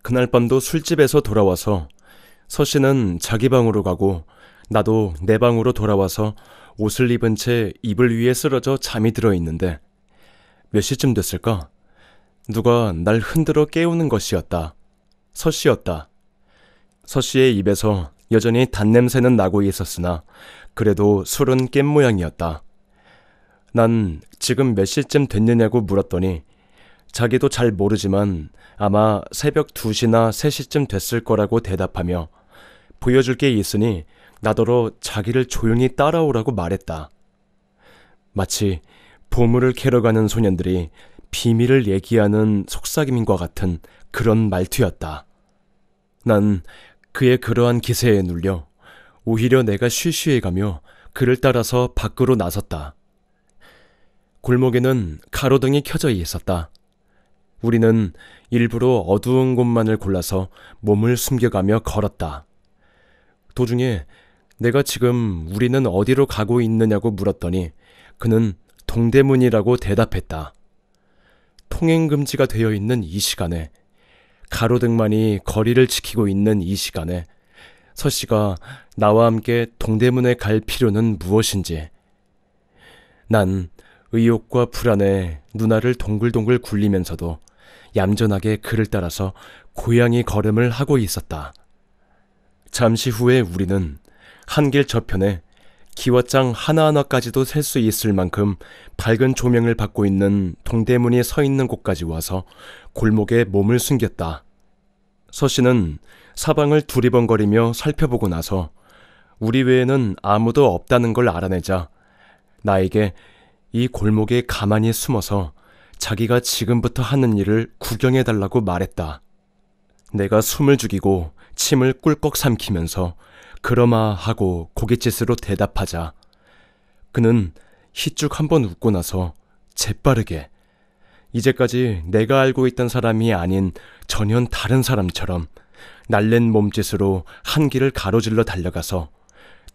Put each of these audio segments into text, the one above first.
그날 밤도 술집에서 돌아와서 서씨는 자기 방으로 가고 나도 내 방으로 돌아와서 옷을 입은 채 이불 위에 쓰러져 잠이 들어 있는데 몇 시쯤 됐을까? 누가 날 흔들어 깨우는 것이었다. 서씨였다. 서씨의 입에서 여전히 단냄새는 나고 있었으나 그래도 술은 깬 모양이었다. 난 지금 몇 시쯤 됐느냐고 물었더니 자기도 잘 모르지만 아마 새벽 2시나 3시쯤 됐을 거라고 대답하며 보여줄 게 있으니 나더러 자기를 조용히 따라오라고 말했다. 마치 보물을 캐러 가는 소년들이 비밀을 얘기하는 속삭임과 같은 그런 말투였다. 난 그의 그러한 기세에 눌려 오히려 내가 쉬쉬해가며 그를 따라서 밖으로 나섰다. 골목에는 가로등이 켜져 있었다. 우리는 일부러 어두운 곳만을 골라서 몸을 숨겨가며 걸었다. 도중에 내가 지금 우리는 어디로 가고 있느냐고 물었더니 그는 동대문이라고 대답했다. 통행금지가 되어 있는 이 시간에, 가로등만이 거리를 지키고 있는 이 시간에 서씨가 나와 함께 동대문에 갈 필요는 무엇인지. 난 의욕과 불안에 눈알을 동글동글 굴리면서도 얌전하게 그를 따라서 고양이 걸음을 하고 있었다. 잠시 후에 우리는 한길 저편에 기와장 하나하나까지도 셀 수 있을 만큼 밝은 조명을 받고 있는 동대문이 서 있는 곳까지 와서 골목에 몸을 숨겼다. 서씨는 사방을 두리번거리며 살펴보고 나서 우리 외에는 아무도 없다는 걸 알아내자 나에게 이 골목에 가만히 숨어서 자기가 지금부터 하는 일을 구경해달라고 말했다. 내가 숨을 죽이고 침을 꿀꺽 삼키면서 그러마 하고 고갯짓으로 대답하자 그는 희쭉 한번 웃고 나서 재빠르게 이제까지 내가 알고 있던 사람이 아닌 전혀 다른 사람처럼 날랜 몸짓으로 한 길을 가로질러 달려가서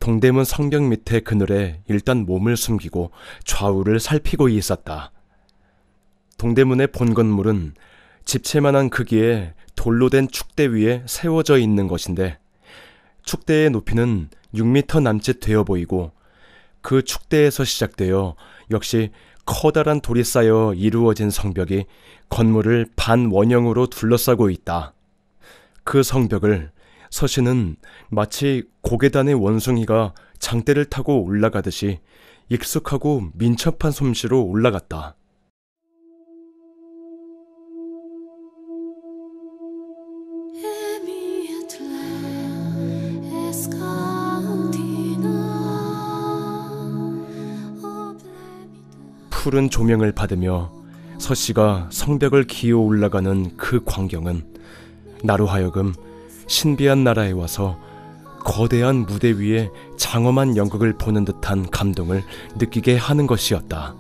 동대문 성벽 밑에 그늘에 일단 몸을 숨기고 좌우를 살피고 있었다. 동대문의 본 건물은 집채만한 크기의 돌로 된 축대 위에 세워져 있는 것인데 축대의 높이는 6m 남짓 되어 보이고 그 축대에서 시작되어 역시 커다란 돌이 쌓여 이루어진 성벽이 건물을 반원형으로 둘러싸고 있다. 그 성벽을 서씨는 마치 고계단의 원숭이가 장대를 타고 올라가듯이 익숙하고 민첩한 솜씨로 올라갔다. 푸른 조명을 받으며 서씨가 성벽을 기어 올라가는 그 광경은 나로 하여금 신비한 나라에 와서 거대한 무대 위에 장엄한 연극을 보는 듯한 감동을 느끼게 하는 것이었다.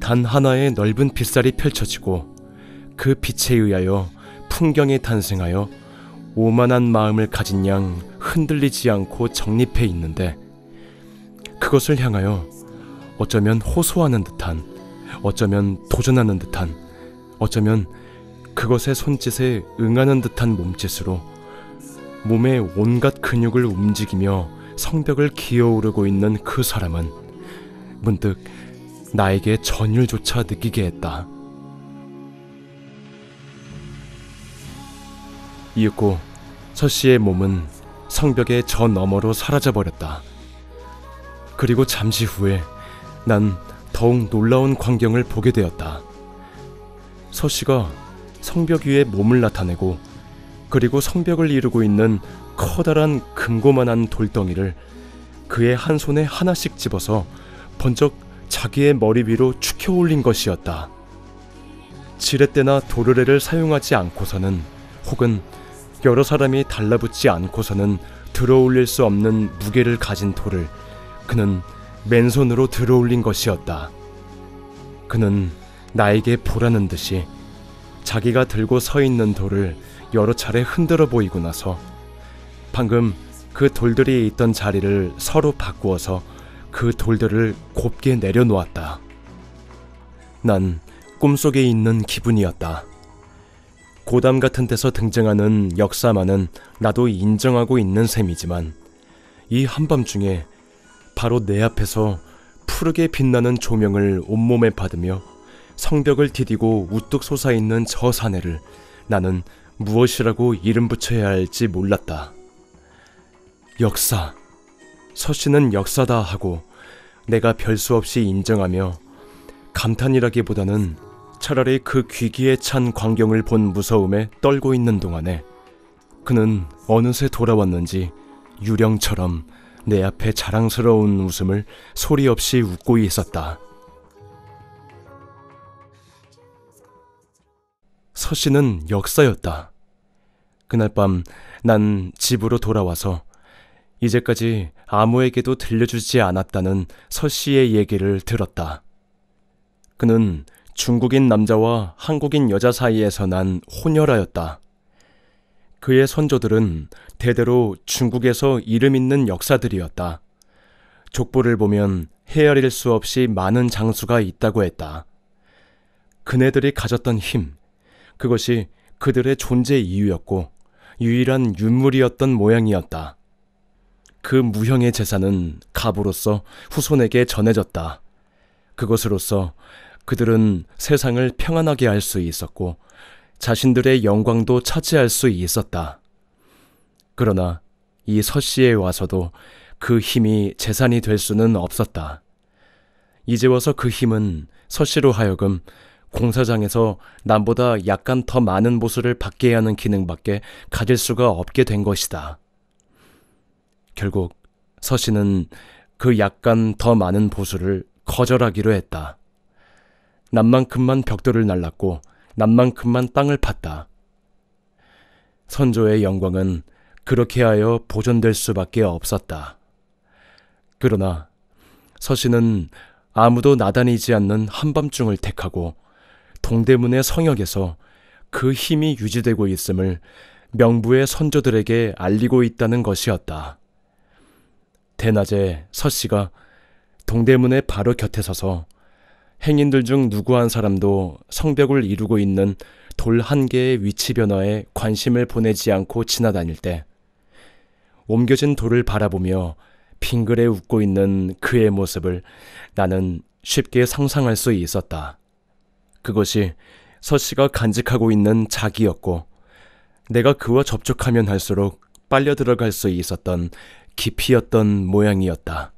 단 하나의 넓은 빗살이 펼쳐지고 그 빛에 의하여 풍경이 탄생하여 오만한 마음을 가진 양 흔들리지 않고 정립해 있는데 그것을 향하여 어쩌면 호소하는 듯한, 어쩌면 도전하는 듯한, 어쩌면 그것의 손짓에 응하는 듯한 몸짓으로 몸의 온갖 근육을 움직이며 성벽을 기어오르고 있는 그 사람은 문득 나에게 전율조차 느끼게 했다. 이윽고 서씨의 몸은 성벽의 저 너머로 사라져버렸다. 그리고 잠시 후에 난 더욱 놀라운 광경을 보게 되었다. 서씨가 성벽 위에 몸을 나타내고 그리고 성벽을 이루고 있는 커다란 금고만한 돌덩이를 그의 한 손에 하나씩 집어서 번쩍 자기의 머리 위로 축혀 올린 것이었다. 지렛대나 도르래를 사용하지 않고서는 혹은 여러 사람이 달라붙지 않고서는 들어올릴 수 없는 무게를 가진 돌을 그는 맨손으로 들어올린 것이었다. 그는 나에게 보라는 듯이 자기가 들고 서 있는 돌을 여러 차례 흔들어 보이고 나서 방금 그 돌들이 있던 자리를 서로 바꾸어서 그 돌들을 곱게 내려놓았다. 난 꿈속에 있는 기분이었다. 고담 같은 데서 등장하는 역사만은 나도 인정하고 있는 셈이지만 이 한밤중에 바로 내 앞에서 푸르게 빛나는 조명을 온몸에 받으며 성벽을 디디고 우뚝 솟아있는 저 사내를 나는 무엇이라고 이름 붙여야 할지 몰랐다. 역사, 서씨는 역사다 하고 내가 별 수 없이 인정하며 감탄이라기보다는 차라리 그 귀기에 찬 광경을 본 무서움에 떨고 있는 동안에 그는 어느새 돌아왔는지 유령처럼 내 앞에 자랑스러운 웃음을 소리 없이 웃고 있었다. 서씨는 역사였다. 그날 밤 난 집으로 돌아와서 이제까지 아무에게도 들려주지 않았다는 서씨의 얘기를 들었다. 그는 중국인 남자와 한국인 여자 사이에서 난 혼혈아였다. 그의 선조들은 대대로 중국에서 이름 있는 역사들이었다. 족보를 보면 헤아릴 수 없이 많은 장수가 있다고 했다. 그네들이 가졌던 힘, 그것이 그들의 존재 이유였고 유일한 윤물이었던 모양이었다. 그 무형의 재산은 갑으로서 후손에게 전해졌다. 그것으로서 그들은 세상을 평안하게 할 수 있었고 자신들의 영광도 차지할 수 있었다. 그러나 이 서씨에 와서도 그 힘이 재산이 될 수는 없었다. 이제 와서 그 힘은 서씨로 하여금 공사장에서 남보다 약간 더 많은 보수를 받게 하는 기능밖에 가질 수가 없게 된 것이다. 결국 서씨는 그 약간 더 많은 보수를 거절하기로 했다. 남만큼만 벽돌을 날랐고 남만큼만 땅을 팠다. 선조의 영광은 그렇게 하여 보존될 수밖에 없었다. 그러나 서씨는 아무도 나다니지 않는 한밤중을 택하고 동대문의 성역에서 그 힘이 유지되고 있음을 명부의 선조들에게 알리고 있다는 것이었다. 대낮에 서씨가 동대문의 바로 곁에 서서 행인들 중 누구 한 사람도 성벽을 이루고 있는 돌 한 개의 위치 변화에 관심을 보내지 않고 지나다닐 때 옮겨진 돌을 바라보며 빙그레 웃고 있는 그의 모습을 나는 쉽게 상상할 수 있었다. 그것이 서씨가 간직하고 있는 자기였고 내가 그와 접촉하면 할수록 빨려 들어갈 수 있었던 깊이였던 모양이었다.